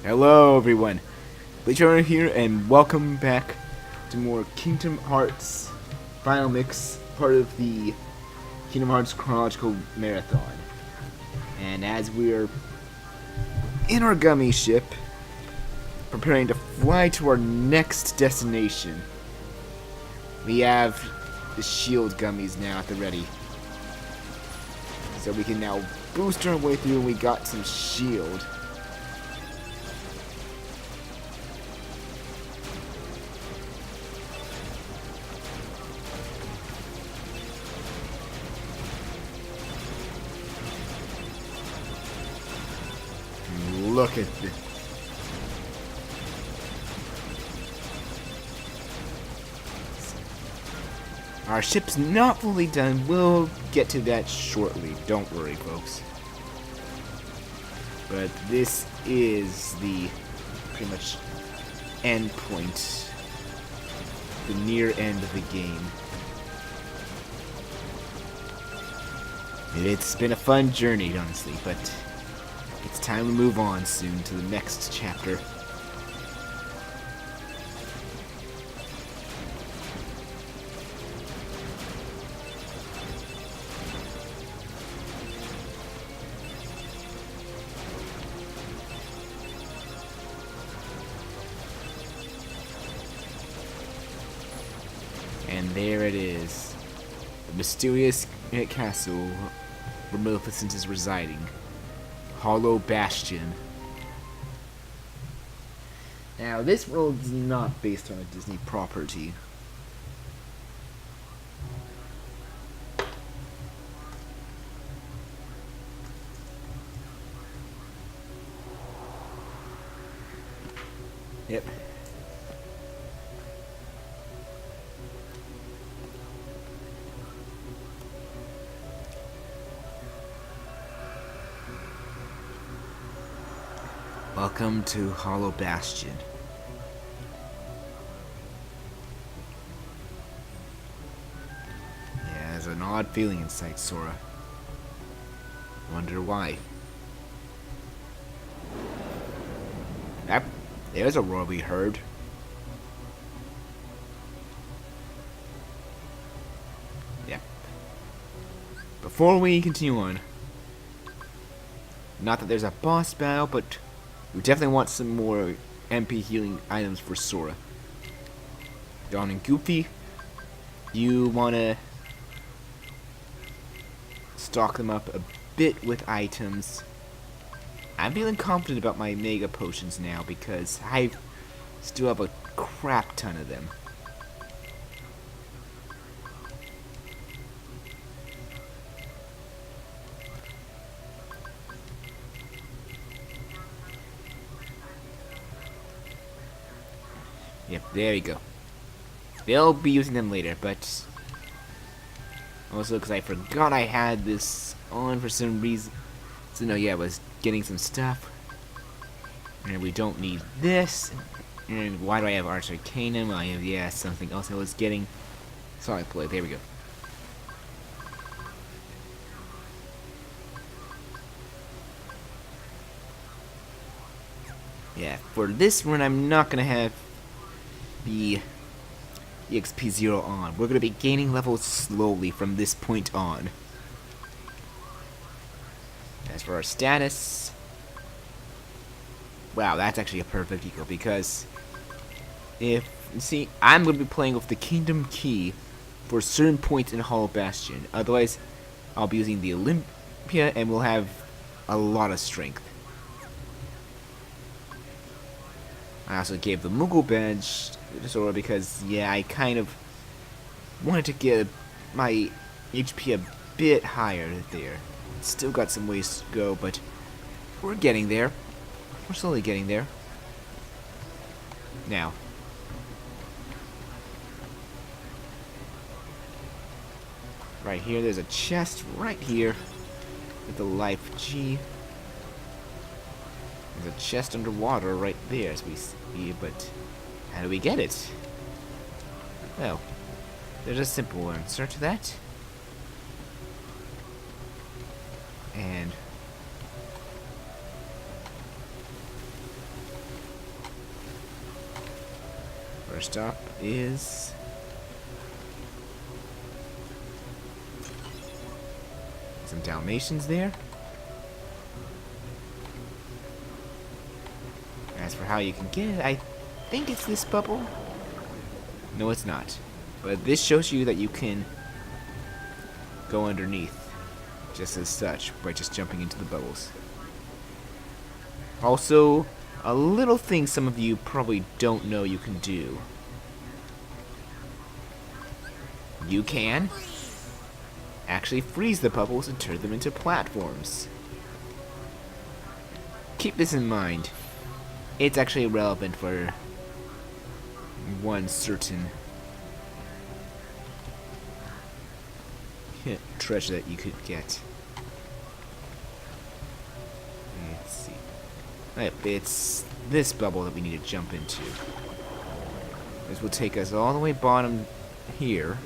Hello everyone, BleachBummer here, and welcome back to more Kingdom Hearts Final Mix, part of the Kingdom Hearts Chronological Marathon. And as we're in our gummy ship, preparing to fly to our next destination, we have the shield gummies now at the ready. So we can now boost our way through, and we got some shield. Look at this. Our ship's not fully done. We'll get to that shortly. Don't worry, folks. But this is the pretty much end point. The near end of the game. It's been a fun journey, honestly, but it's time to move on soon to the next chapter. And there it is. The mysterious castle where Maleficent is residing. Hollow Bastion. Now, this world is not based on a Disney property. Yep. Welcome to Hollow Bastion. Yeah, there's an odd feeling inside Sora. Wonder why. Yep, there's a roar we heard. Yep. Before we continue on, not that there's a boss battle, but we definitely want some more MP healing items for Sora. Dawn and Goofy, you want to stock them up a bit with items. I'm feeling confident about my Mega Potions now because I still have a crap ton of them. Yep, there you go. They'll be using them later, but also because I forgot I had this on for some reason. So no, yeah, I was getting some stuff, and we don't need this. And why do I have Arch Arcanum? I have, yeah, something else I was getting. Sorry, play. There we go. Yeah, for this run, I'm not gonna have the EXP 0 on. We're going to be gaining levels slowly from this point on. As for our status, wow, that's actually a perfect equal because if you see, I'm going to be playing with the Kingdom Key for certain points in Hollow Bastion. Otherwise, I'll be using the Olympia and we'll have a lot of strength. I also gave the Moogle badge to Sora because, yeah, I kind of wanted to get my HP a bit higher there. Still got some ways to go, but we're getting there. We're slowly getting there. Now, right here, there's a chest right here with the Life G. There's a chest underwater right there, as we see, but how do we get it? Well, there's a simple answer to that. And First up is some Dalmatians there. As for how you can get it, I think it's this bubble. No, it's not. But this shows you that you can go underneath, just as such, by just jumping into the bubbles. Also, a little thing some of you probably don't know you can do. You can actually freeze the bubbles and turn them into platforms. Keep this in mind. It's actually relevant for one certain treasure that you could get. Let's see. It's this bubble that we need to jump into. This will take us all the way bottom here.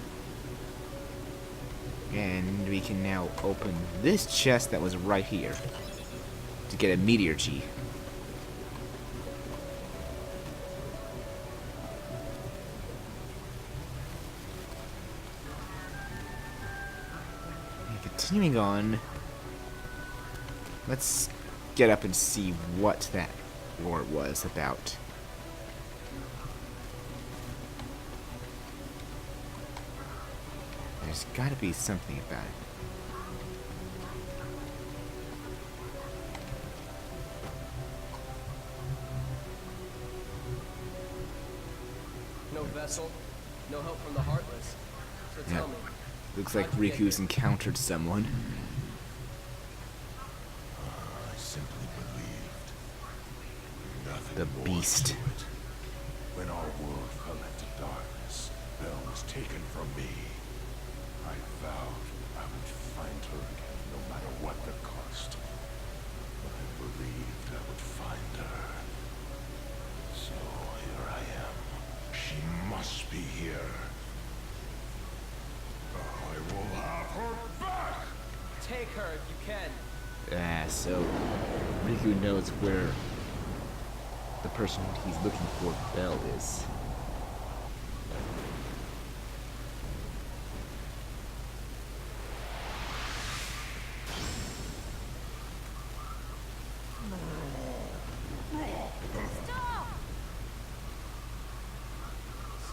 And we can now open this chest that was right here to get a meteor G. Continuing on, let's get up and see what that lore was about. There's got to be something about it. No vessel, no help from the Heartless. So Yeah. tell me. Looks like Riku's encountered someone. I simply believed. Nothing The more beast. to it. When our world fell into darkness, Belle was taken from me. I vowed I would find her again, no matter what the cost. I believed I would find her. So here I am. She must be here. I will have her back! Take her if you can. So Riku knows where the person he's looking for, Belle, is.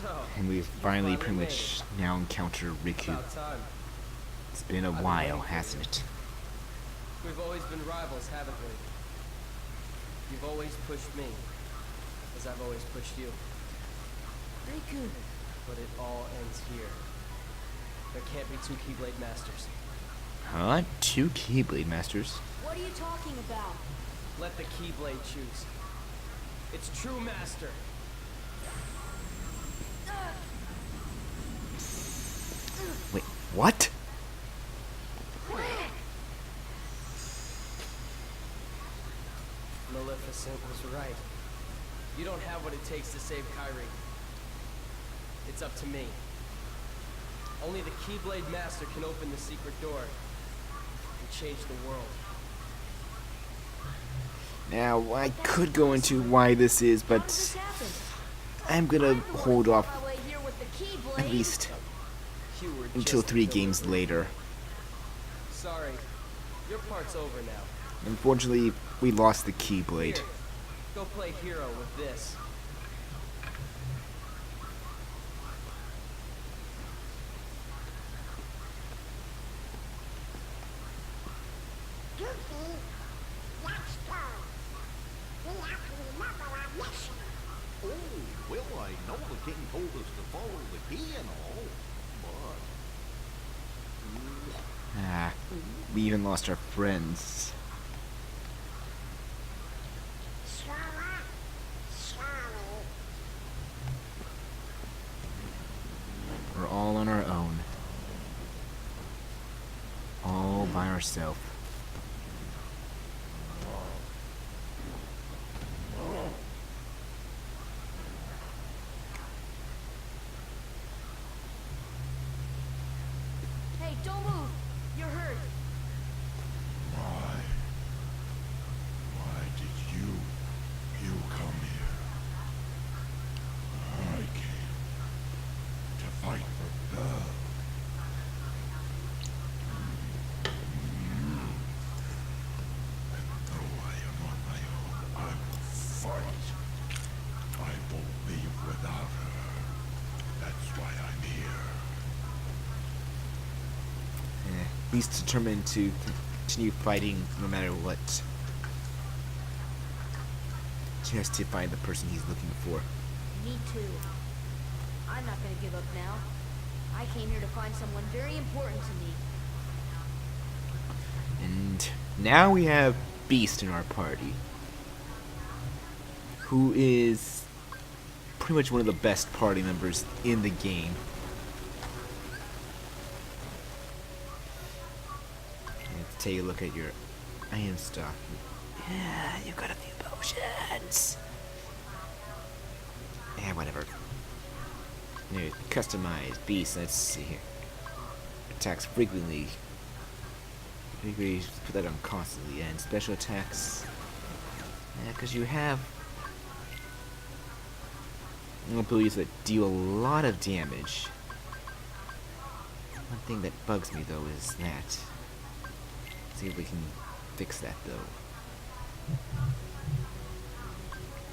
So, And we've finally pretty much now encountered Riku. about time. It's been a while, hasn't it? We've always been rivals, haven't we? You've always pushed me, as I've always pushed you. Riku. But it all ends here. There can't be two Keyblade Masters. Huh? Two Keyblade Masters? What are you talking about? Let the Keyblade choose. Its true master. Wait, what? Maleficent was right. You don't have what it takes to save Kyrie. It's up to me. Only the Keyblade Master can open the secret door and change the world. Now, I could go into why this is, How did but this happen? I'm gonna hold off My way here with the Keyblade. at least You were until just 3 a games delivery. later. Sorry, your part's over now. Unfortunately, we lost the Keyblade. Here, go play hero with this. Goofy, let's go. We have to remember our mission. Oh, well, I know the king told us to follow the key and all, but... Ah, we even lost our friends. Slower, slowly. We're all on our own. All by ourselves. Hey, don't move. You're hurt. Why did you come here? I came He's determined to continue fighting no matter what. Just to find the person he's looking for. Me too. I'm not gonna give up now. I came here to find someone very important to me. And now we have Beast in our party, who is pretty much one of the best party members in the game. Let's take a look at your item stock. Yeah, you got a few potions. Yeah, whatever. New customized Beast. Let's see here. Attacks frequently. We put that on constantly, and special attacks. Yeah, because you have abilities that deal a lot of damage. One thing that bugs me though is that. See if we can fix that though.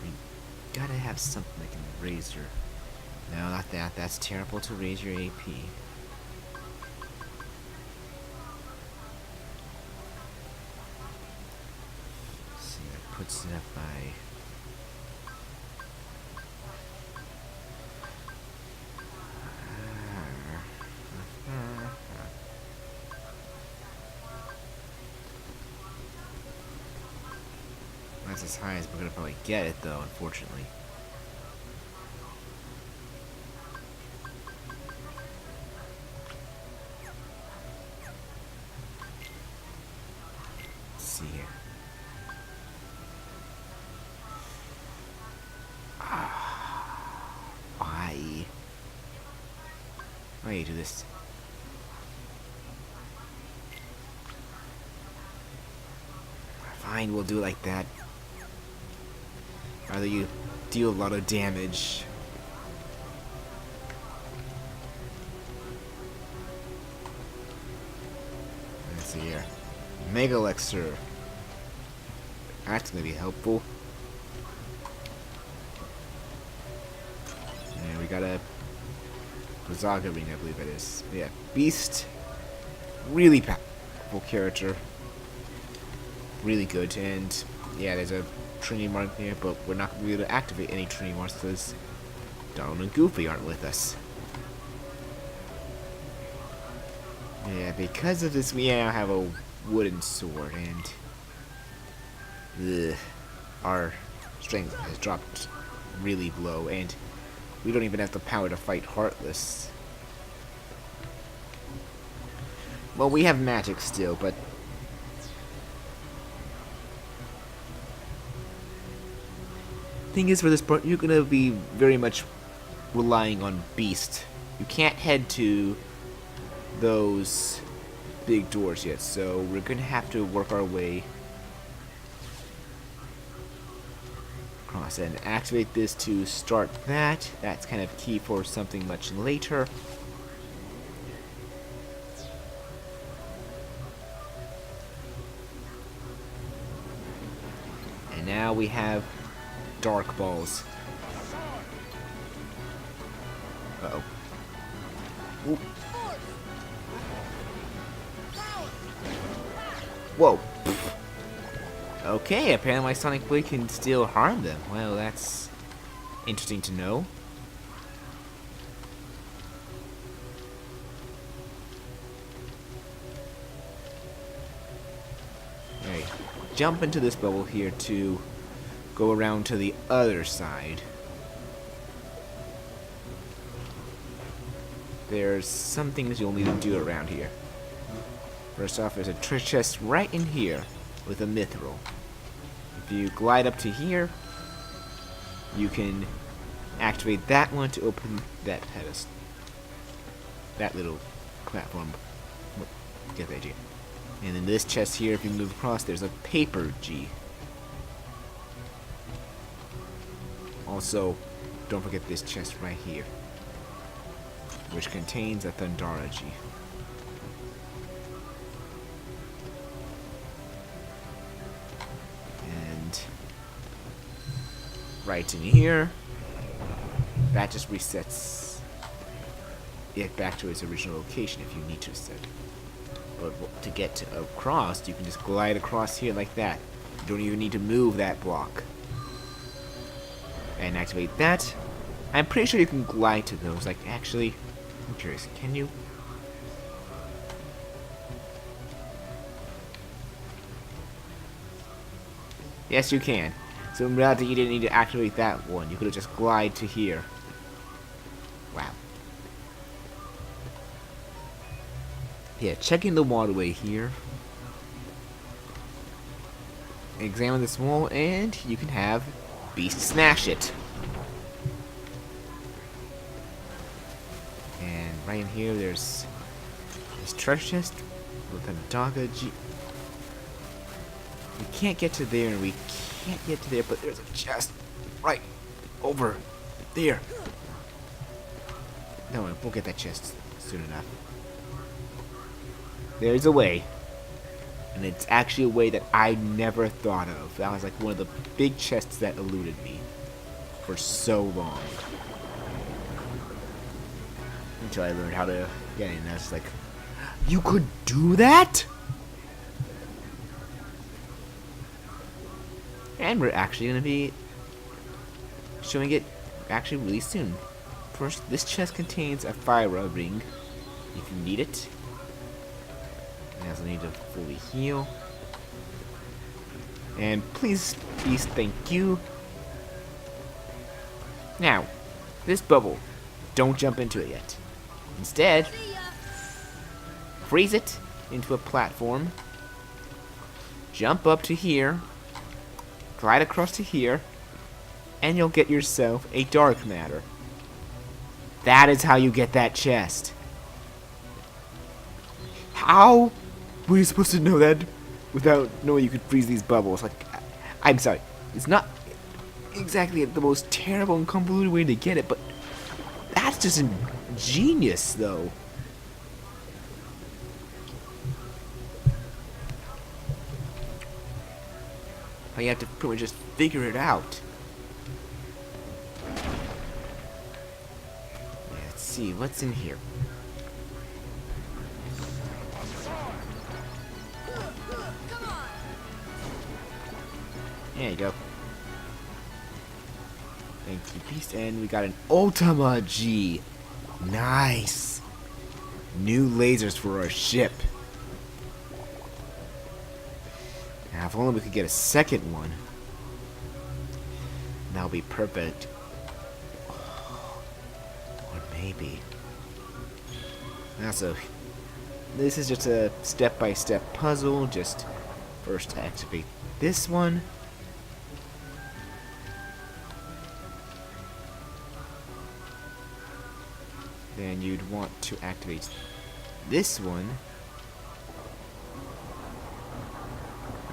We gotta have something that can raise your. No, not that. That's terrible to raise your AP. Puts it up by that's as high as we're gonna probably get it though, unfortunately. Let's see here. Why do you do this? Fine, we'll do it like that. Rather you deal a lot of damage. Let's see here. Mega Elixir. That's gonna be helpful. And we got a Zaga ring, I believe that is. Yeah, Beast. Really powerful character. Really good. And yeah, there's a Trinity mark there, but we're not going to be able to activate any Trinity marks because Donald and Goofy aren't with us. Yeah, because of this, we now have a wooden sword, and our strength has dropped really low, and we don't even have the power to fight Heartless. Well, we have magic still, but thing is, for this part, you're gonna be very much relying on Beast. You can't head to those big doors yet, so we're gonna have to work our way across and activate this to start that. That's kind of key for something much later. And now we have Dark Balls. Uh-oh. Oop. Whoa. Okay, apparently my Sonic Blade can still harm them. Well, that's interesting to know. Alright, jump into this bubble here to go around to the other side. There's some things you'll need to do around here. First off, there's a treasure chest right in here with a mithril. If you glide up to here, you can activate that one to open that pedestal. That little platform. Get the idea. And in this chest here, if you move across, there's a paper G. Also, don't forget this chest right here, which contains a Thundara G. And right in here, that just resets it back to its original location if you need to set it. But to get across, you can just glide across here like that. You don't even need to move that block. And activate that. I'm pretty sure you can glide to those. Like, actually, I'm curious. Can you? Yes, you can. So in reality, you didn't need to activate that one. You could have just glide to here. Wow. Yeah, checking the waterway here. Examine this wall, and you can have Beast smash it. And right in here, there's this treasure chest with a Daga G. We can't get to there, and we can't get to there, but there's a chest right over there. No, we'll get that chest soon enough. There's a way. And it's actually a way that I never thought of. That was like one of the big chests that eluded me for so long. Until I learned how to get in. I was like, you could do that? And we're actually going to be showing it actually really soon. First, this chest contains a fire ring if you need it. And also need to fully heal. And please, thank you. Now, this bubble, don't jump into it yet. Instead, freeze it into a platform. Jump up to here. Glide across to here. And you'll get yourself a dark matter. That is how you get that chest. How were you supposed to know that without knowing you could freeze these bubbles? Like, I'm sorry. It's not exactly the most terrible and convoluted way to get it, but that's just genius, though. You have to pretty much just figure it out. Let's see, what's in here? There you go. Thank you, Beast. And we got an Ultima G. Nice. New lasers for our ship. Now, if only we could get a second one. That would be perfect. Or maybe. Also, this is just a step-by-step puzzle. Just first activate this one. Then you'd want to activate this one.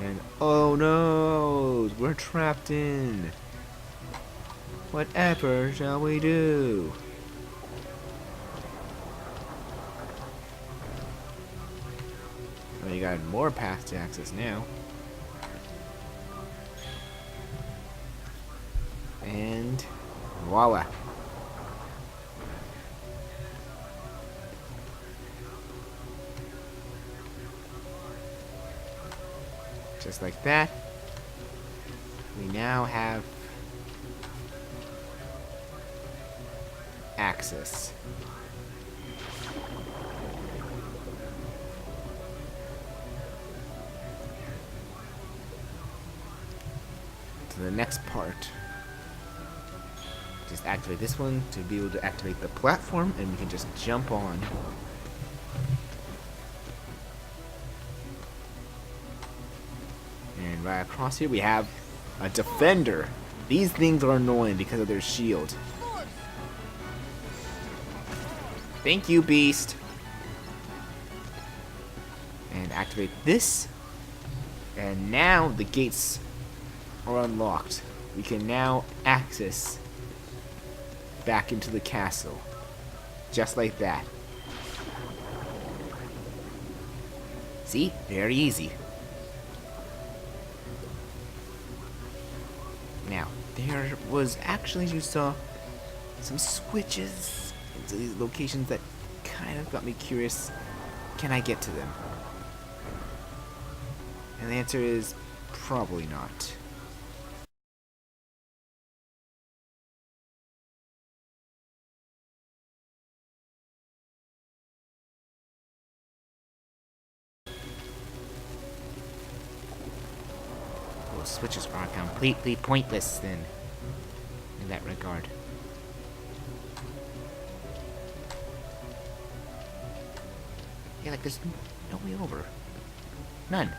And oh no, we're trapped in. Whatever shall we do? Well, you got more paths to access now. And voila. Just like that, we now have access. To the next part. Just activate this one to be able to activate the platform, and we can just jump on. And right across here we have a defender. These things are annoying because of their shield. Thank you, Beast. And activate this. And now the gates are unlocked. We can now access back into the castle. Just like that. See? Very easy. Now, there was actually, you saw, some switches into these locations that kind of got me curious. Can I get to them? And the answer is probably not. Well, switches are completely pointless then, in that regard. Yeah, like there's no way over. None.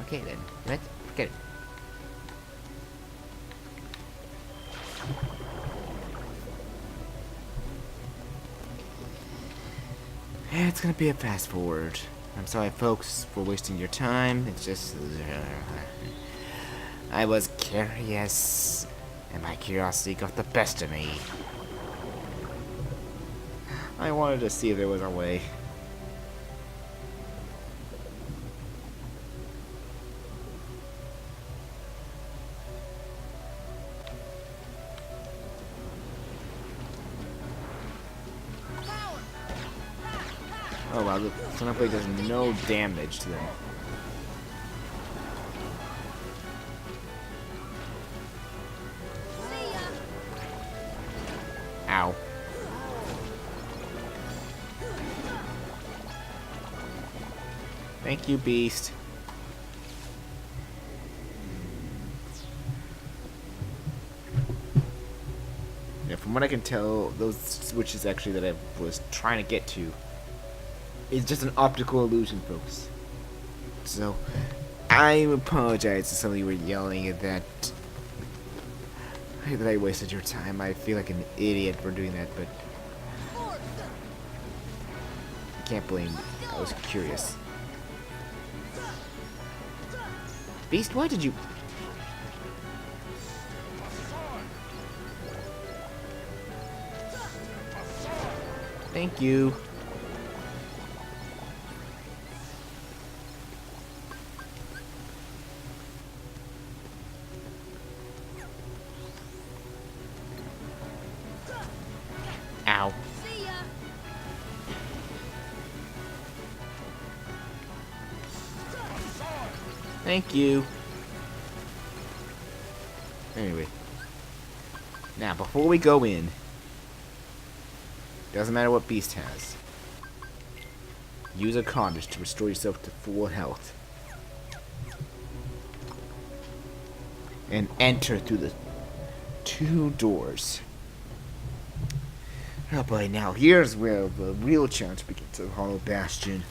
Okay then, let's forget it. Yeah, it's gonna be a fast forward. I'm sorry folks for wasting your time. It's just... I was curious, and my curiosity got the best of me. I wanted to see if there was a way. Oh wow, the Snowflake does no damage to them. Ow. Thank you, Beast. Yeah, from what I can tell, those switches actually that I was trying to get to is just an optical illusion, folks. So, I apologize to some of you who were yelling at that I wasted your time. I feel like an idiot for doing that, but I can't blame me. I was curious. Beast, why did you... Thank you. Ow. Thank you. Anyway. Now, before we go in, doesn't matter what Beast has. Use a condom to restore yourself to full health. And enter through the 2 doors. Oh boy, now here's where the real challenge begins of Hollow Bastion.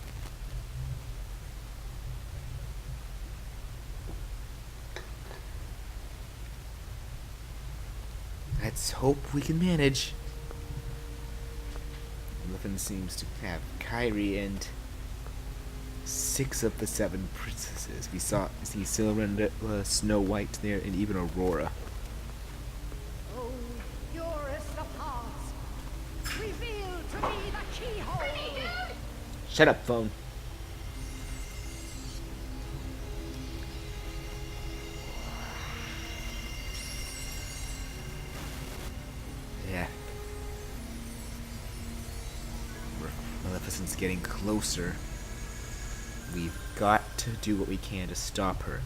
Let's hope we can manage. Maleficent seems to have Kyrie and 6 of the 7 princesses. We see Silver, Snow White there, and even Aurora. Oh, purest of hearts, reveal to me the keyhole. Shut up, phone. Yeah. Maleficent's getting closer. We've got to do what we can to stop her.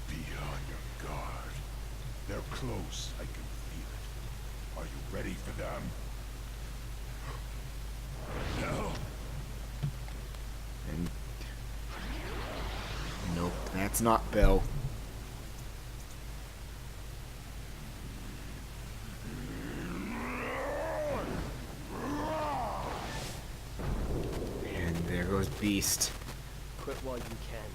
Be on your guard. They're close. I can feel it. Are you ready for them? No. And nope, that's not Belle. And there goes Beast. Quit while you can.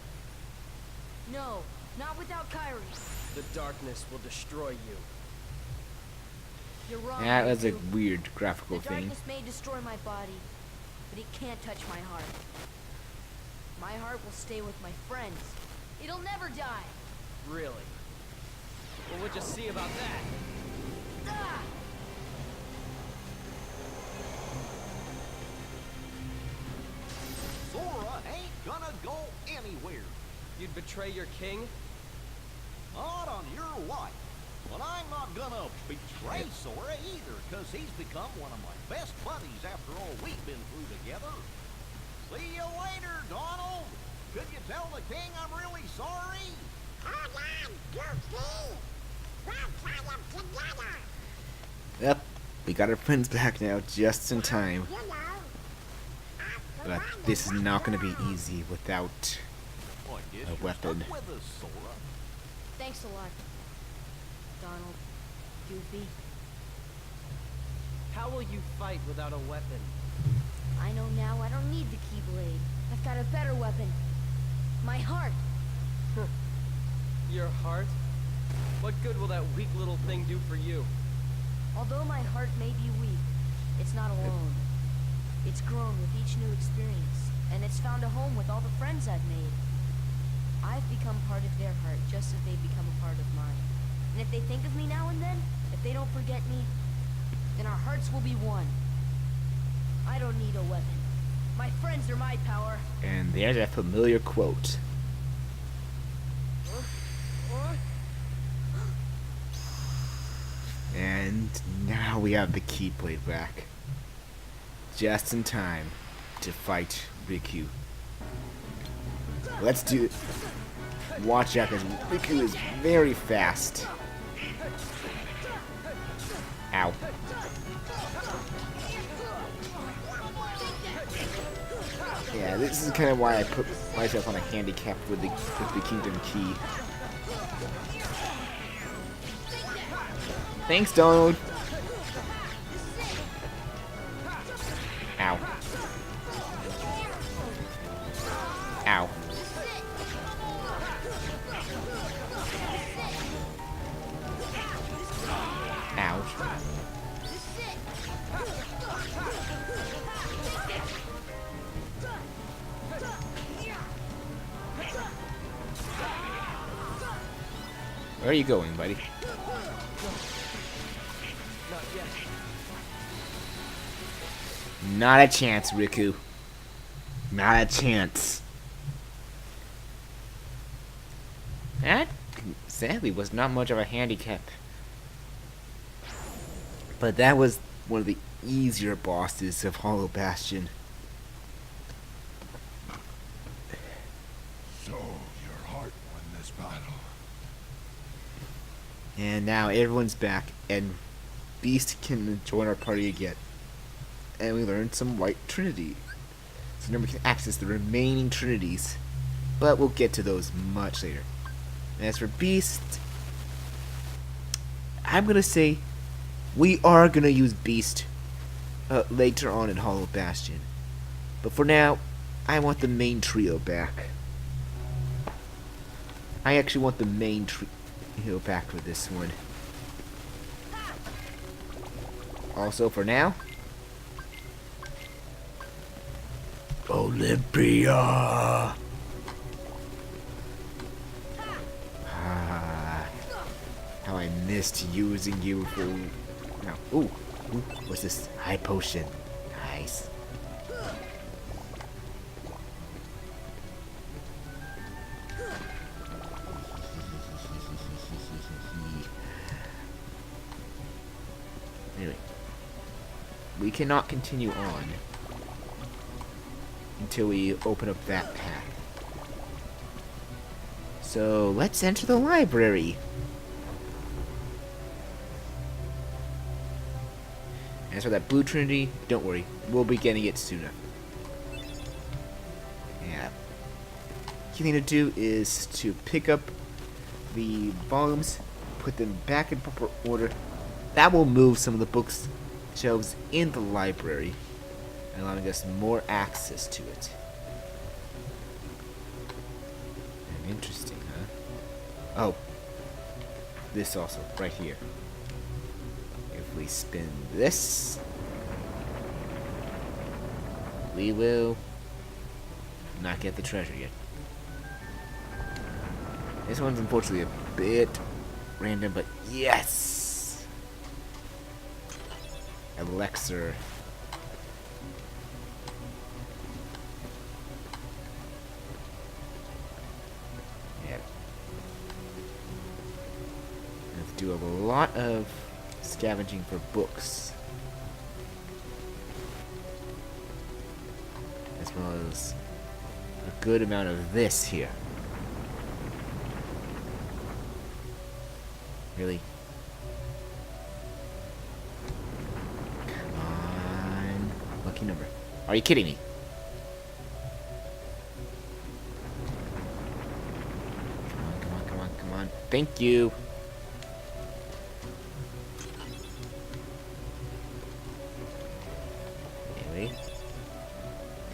No, not without Kyrie. The darkness will destroy you. You're wrong. That was a Riku. weird graphical The thing. darkness may destroy my body, but it can't touch my heart. My heart will stay with my friends. It'll never die. Really? Well, we'll just see about that. Ah! Sora ain't gonna go You'd betray your king? Not on your life. But I'm not gonna betray Sora either, cause he's become one of my best buddies after all we've been through together. See you later, Donald. Could you tell the king I'm really sorry? Hold on, Goofy! We'll triumph together! Yep, we got our friends back now, just in time. You know, But this is not going to be easy without Well, I guess a you're weapon. stuck with us, Sora. Thanks a lot, Donald. Goofy. How will you fight without a weapon? I know now I don't need the Keyblade. I've got a better weapon. My heart. Your heart? What good will that weak little thing do for you? Although my heart may be weak, it's not alone. It's grown with each new experience, and it's found a home with all the friends I've made. I've become part of their heart just as they've become a part of mine. And if they think of me now and then, if they don't forget me, then our hearts will be one. I don't need a weapon. My friends are my power. And there's a familiar quote. And now we have the Keyblade back. Just in time to fight Riku. Let's do it. Watch out, because Riku is very fast. Ow. Yeah, this is kind of why I put myself on a handicap with the Kingdom Key. Thanks, Donald. Ow. Ow. Ouch. Where are you going, buddy? Not yet. Not a chance, Riku. Not a chance. That, sadly, was not much of a handicap. But that was one of the easier bosses of Hollow Bastion. So, your heart won this battle. And now everyone's back, and Beast can join our party again. And we learned some White Trinity. So now we can access the remaining Trinities. But we'll get to those much later. And as for Beast, I'm gonna say we are gonna use Beast later on in Hollow Bastion. But for now, I want the main trio back. I actually want the main trio back for this one. Also, for now, Olympia! How I missed using you for... No. Ooh, what's this? High potion. Nice. Anyway, we cannot continue on until we open up that path. So let's enter the library. As for that blue Trinity, don't worry, we'll be getting it sooner. Yeah. Key thing to do is to pick up the volumes, put them back in proper order. That will move some of the books shelves in the library, allowing us more access to it. Interesting, huh? Oh, this also, right here. If we spin this, we will not get the treasure yet. This one's unfortunately a bit random, but yes! Elixir. do a lot of scavenging for books, as well as a good amount of this here. Really? Come on. Lucky number. Are you kidding me? Come on, come on, come on, come on. Thank you. Anyway.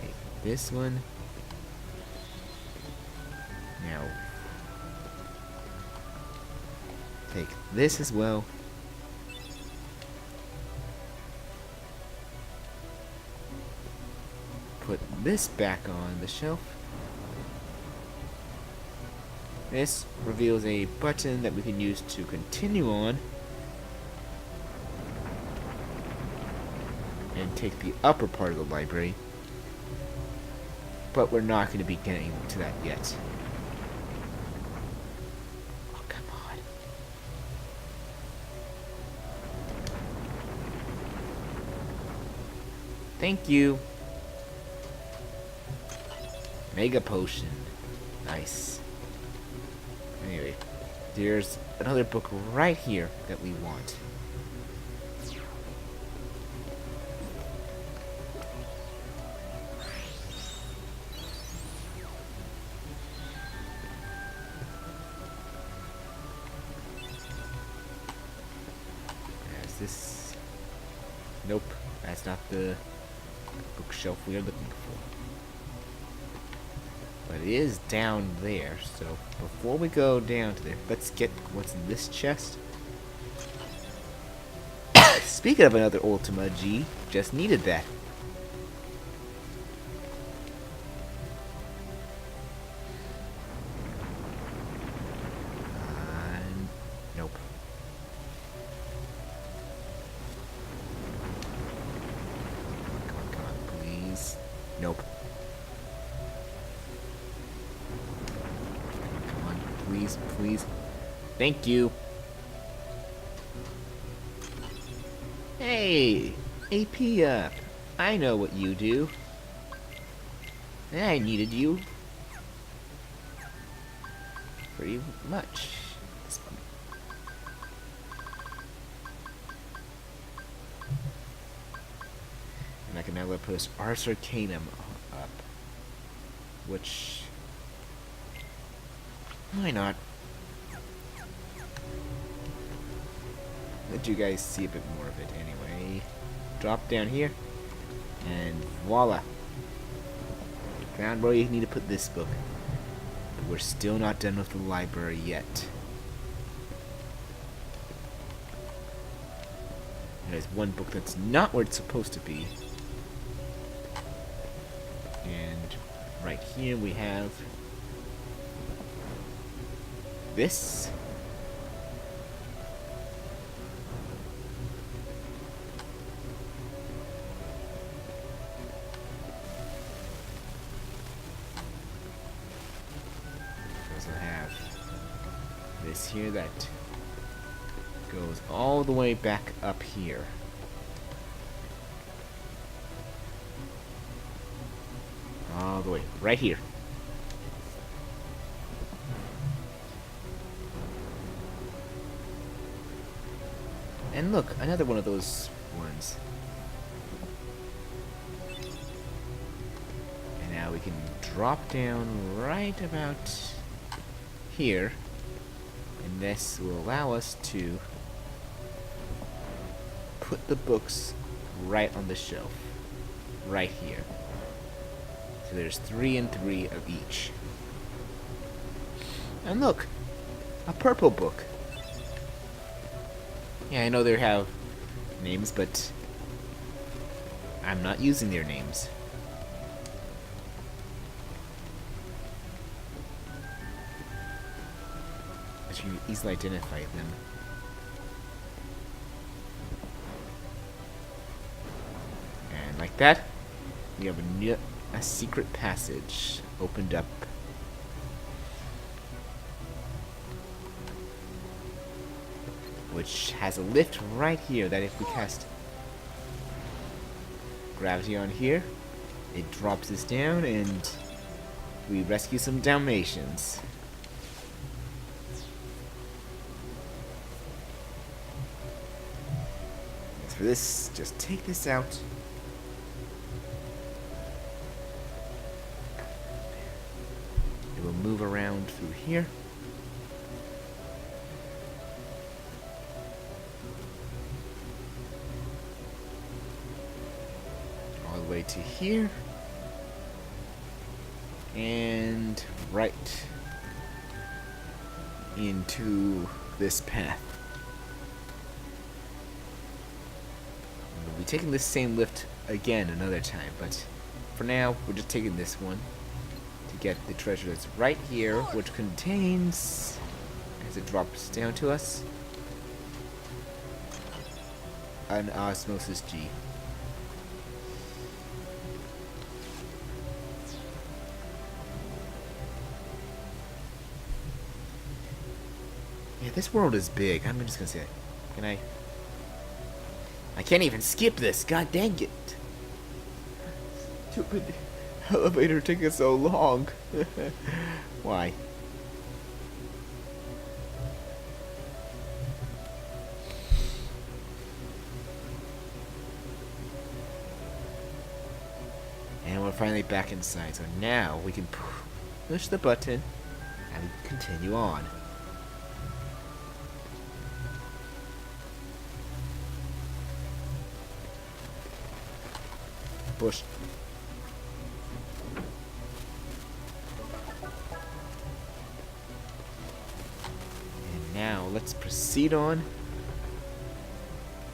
Take this one. Now. Take this as well. Put this back on the shelf. This reveals a button that we can use to continue on and take the upper part of the library, but we're not going to be getting to that yet. Oh, come on. Thank you. Mega potion. Nice. Anyway, there's another book right here that we want. Is this? Nope, that's not the bookshelf we are looking for. But it is down there, so before we go down to there, let's get what's in this chest. Speaking of another Ultima G, just needed that. Nope. Come on, come on, please. Nope. Please, please. Thank you. Hey, AP up. I know what you do. I needed you. Pretty much. And I can now put Ars Arcanum up. Which... why not? Let you guys see a bit more of it anyway. Drop down here. And voila. Found where you need to put this book. But we're still not done with the library yet. There's one book that's not where it's supposed to be. And right here we have this. We also have this here that goes all the way back up here. All the way, right here. And look, another one of those ones. And now we can drop down right about here. And this will allow us to put the books right on the shelf. Right here. So there's 3 and 3 of each. And look! A purple book. Yeah, I know they have names, but I'm not using their names. But you can easily identify them. And like that, we have a secret passage opened up. which has a lift right here that if we cast gravity on here, it drops us down and we rescue some Dalmatians. As for this, just take this out. It will move around through here. All the way to here. And right into this path. We'll be taking this same lift again another time, but for now, we're just taking this one to get the treasure that's right here, which contains, as it drops down to us, an Osmosis G. Yeah, this world is big. I'm just gonna say it. Can I? I can't even skip this. God dang it! Stupid elevator taking so long. Why? And we're finally back inside. So now we can push the button and continue on. Push. And now let's proceed on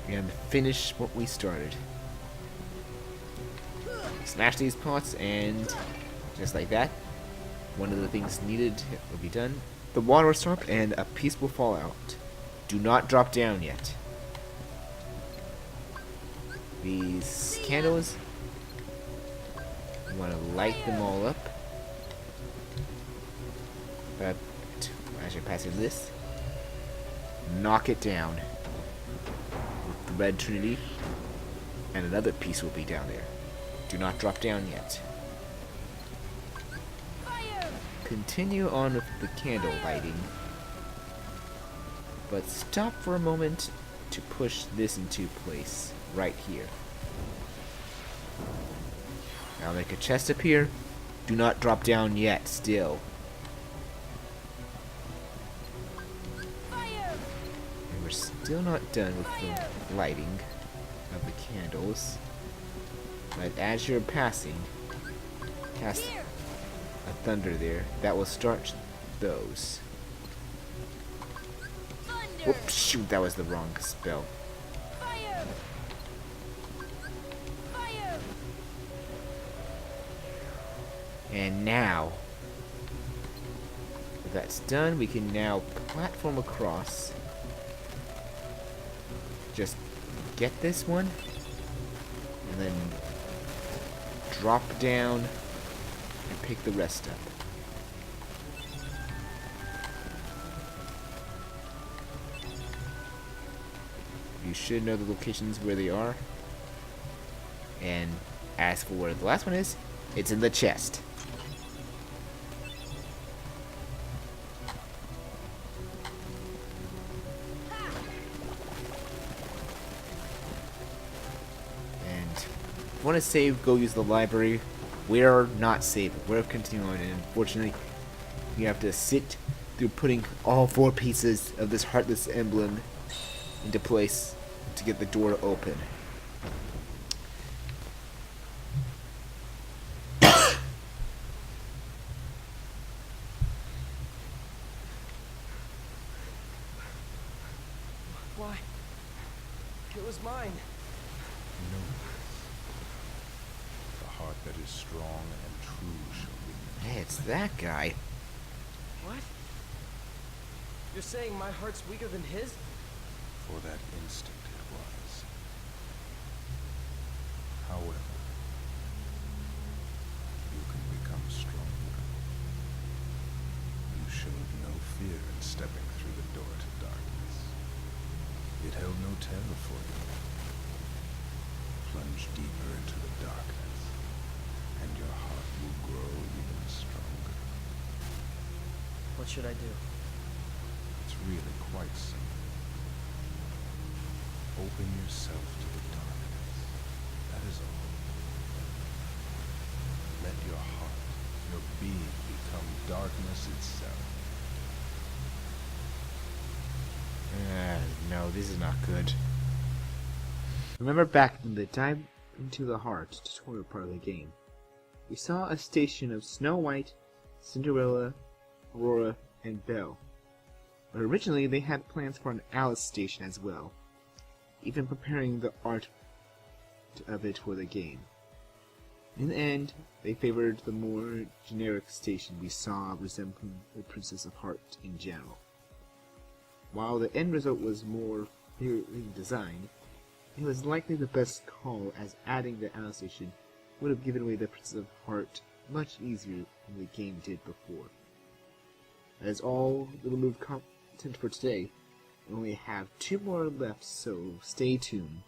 and finish what we started. Smash these pots and just like that, one of the things needed will be done. The water will stop and a piece will fall out. Do not drop down yet. These candles, you want to light them all up. But as you're passing this, knock it down with the red trinity, and another piece will be down there. Do not drop down yet. Continue on with the candle lighting, but stop for a moment to push this into place right here. Now make a chest appear. Do not drop down yet, still. And we're still not done with the lighting of the candles. But as you're passing, cast a thunder there. That will start those. Whoops, shoot, that was the wrong spell. And now, if that's done, we can now platform across. Just get this one, and then drop down and pick the rest up. You should know the locations where they are. And as for where the last one is, it's in the chest. Want to save, go use the library. We're not saving. We're continuing on, and unfortunately, you have to sit through putting all 4 pieces of this Heartless emblem into place to get the door to open. Why? It was mine. The heart that is strong and true shall win. Hey, it's that guy. What? You're saying my heart's weaker than his? For that instant it was. However, you can become stronger. You showed no fear in stepping through the door to darkness. no terror for you. Plunge deeper into the darkness, and your heart will grow even stronger. What should I do? It's really quite simple. Open yourself to the darkness. That is all. Let your heart, your being, become darkness itself. No, this is not good. Remember back in the Dive into the Heart tutorial part of the game, we saw a station of Snow White, Cinderella, Aurora, and Belle. But originally they had plans for an Alice station as well, even preparing the art of it for the game. In the end, they favored the more generic station we saw resembling the Princess of Heart in general. While the end result was more clearly designed, it was likely the best call, as adding the Alice station would have given away the Princess of Heart much easier than the game did before. That is all Little Move content for today. We only have 2 more left, so stay tuned.